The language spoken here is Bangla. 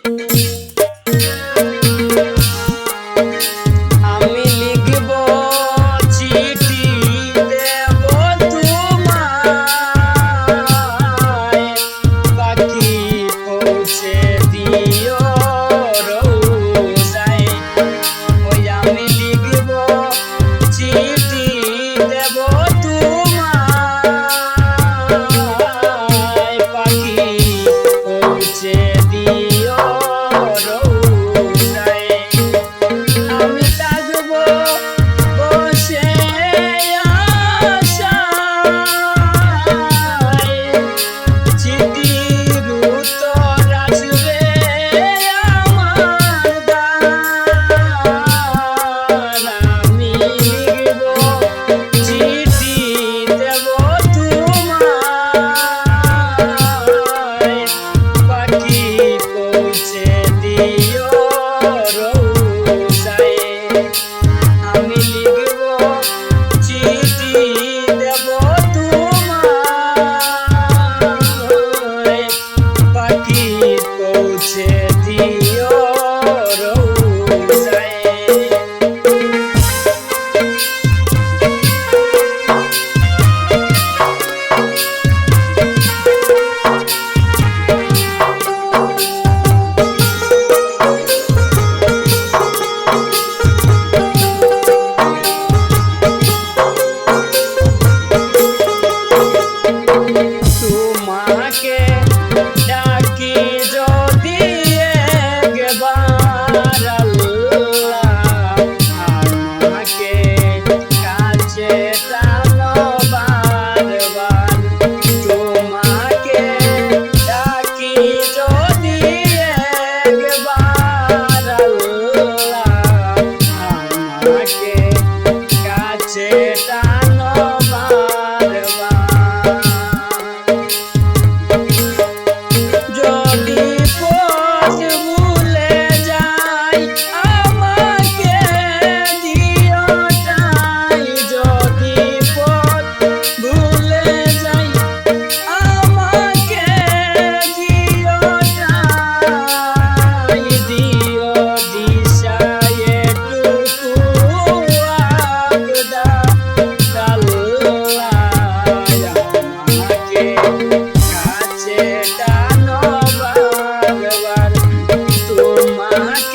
আমি লিখব চিঠি দেব তোমায়, পাখি পৌঁছে দিও রোজায়। ওই আমি লিখব চিঠি দেব তোমায়, পাখি পৌঁছে দিও রোজায়। আমি থাকবো বসে আশায়, চিঠির উত্তর আসবে আমার দ্বার। আমি লিখব চিঠি দেব তোমায়, পাখি পৌঁছে দিও রোজায়। আমি লিখব চিঠি দেব তোমায়, পাখি পৌঁছে দিও রোজায়। তোমাকে ডাকি যদি একবার আল্লাহ, আমাকে কাছে টানো বারবার। তোমাকে ডাকি যদি একবার আল্লাহ, আমাকে কাছে টানো বারবার। যদি পথ ভুলে যাই আমাকে দিও ঠাই, যদি পথ ভুলে যাই আমাকে দিও ঠাই, দিও দিশা এটুকু আগদা আল্লাহ, আমাকে কাছে টানো বারবার। তোমাকে